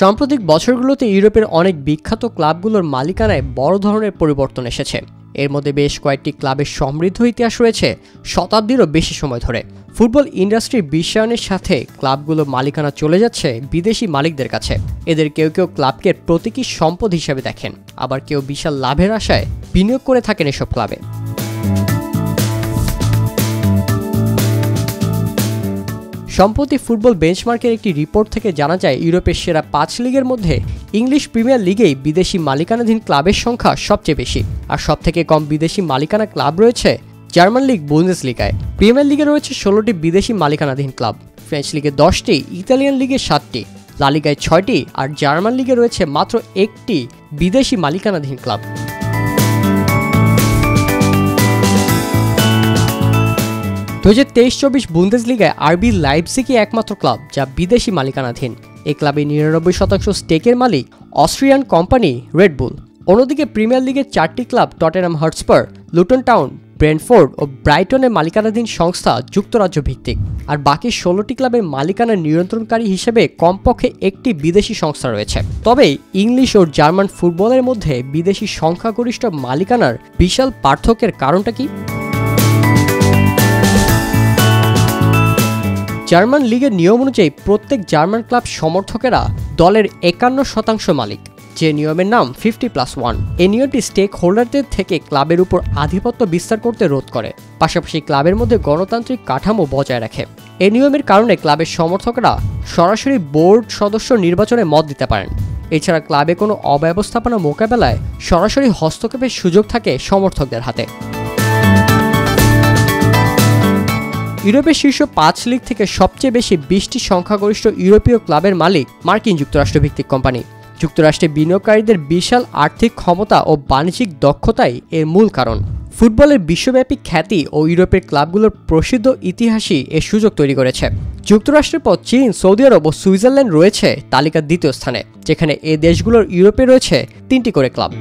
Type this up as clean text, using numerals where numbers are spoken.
সাম্প্রতিক বছরগুলোতে ইউরোপের অনেক বিখ্যাত ক্লাবগুলোর মালিকানায় বড় ধরনের পরিবর্তন এসেছে। এর মধ্যে বেশ কয়েকটি ক্লাবের সমৃদ্ধ ইতিহাস রয়েছে শতাব্দীরও বেশি সময় ধরে। ফুটবল ইন্ডাস্ট্রির বিশ্বায়নের সাথে ক্লাবগুলোর মালিকানা চলে যাচ্ছে বিদেশি মালিকদের কাছে। এদের কেউ কেউ ক্লাবকে প্রতীকী সম্পদ হিসেবে দেখেন, আবার কেউ বিশাল লাভের আশায় বিনিয়োগ করে থাকেন এসব ক্লাবে। সম্প্রতি ফুটবল বেঞ্চমার্কের একটি রিপোর্ট থেকে জানা যায় ইউরোপের সেরা 5 লিগের মধ্যে ইংলিশ প্রিমিয়ার লিগেই বিদেশি মালিকানাধীন ক্লাবের সংখ্যা সবচেয়ে বেশি, আর সবথেকে কম বিদেশি মালিকানা ক্লাব রয়েছে জার্মান লিগ বুন্দেসলিগায়। প্রিমিয়ার লিগে রয়েছে 16টি বিদেশি মালিকানাধীন ক্লাব, ফ্রেঞ্চ লিগে 10টি, ইতালিয়ান লিগে 7টি, লা লিগায় 6টি, আর জার্মান লিগে রয়েছে মাত্র 1টি বিদেশি মালিকানাধীন ক্লাব। 2023-24 বুন্দেসলিগায় আরবি লাইপজিগই একমাত্র ক্লাব যা বিদেশি মালিকানাধীন। এই ক্লাবে 99% স্টেকের মালিক অস্ট্রিয়ান কোম্পানি রেডবুল। অন্যদিকে প্রিমিয়ার লিগের 4টি club Tottenham Hotspur, Luton Town, Brentford ও ব্রাইটনের মালিকানাধীন সংস্থা যুক্তরাজ্য ভিত্তিক, আর বাকি 16টি ক্লাবের মালিকানা নিয়ন্ত্রণকারী হিসেবে কমপক্ষে একটি বিদেশি সংস্থা রয়েছে। তবে ইংলিশ ও জার্মান ফুটবলের মধ্যে বিদেশি সংখ্যাগরিষ্ঠ মালিকানার বিশাল পার্থক্যের কারণটা কি? জার্মান লিগের নিয়ম অনুযায়ী প্রত্যেক জার্মান ক্লাব সমর্থকেরা দলের 51% মালিক, যে নিয়মের নাম 50+1। এই নিয়মটি স্টেক হোল্ডারদের থেকে ক্লাবের উপর আধিপত্য বিস্তার করতে রোধ করে, পাশাপাশি ক্লাবের মধ্যে গণতান্ত্রিক কাঠামো বজায় রাখে। এই নিয়মের কারণে ক্লাবের সমর্থকরা সরাসরি বোর্ড সদস্য নির্বাচনে মত দিতে পারেন। এছাড়া ক্লাবে কোনো অব্যবস্থাপনা মোকাবেলায় সরাসরি হস্তক্ষেপের সুযোগ থাকে সমর্থকদের হাতে। ইউরোপের শীর্ষ 5 লিগ থেকে সবচেয়ে বেশি 20টি সংখ্যাগরিষ্ঠ ইউরোপীয় ক্লাবের মালিক মার্কিন যুক্তরাষ্ট্র ভিত্তিক কোম্পানি। যুক্তরাষ্ট্রে বিনিয়োগকারীদের বিশাল আর্থিক ক্ষমতা ও বাণিজ্যিক দক্ষতাই এর মূল কারণ। ফুটবলের বিশ্বব্যাপী খ্যাতি ও ইউরোপের ক্লাবগুলোর প্রসিদ্ধ ইতিহাসই এর সুযোগ তৈরি করেছে। যুক্তরাষ্ট্রের পর চীন, সৌদি আরব ও সুইজারল্যান্ড রয়েছে তালিকার দ্বিতীয় স্থানে, যেখানে এই দেশগুলোর ইউরোপে রয়েছে 3টি করে ক্লাব।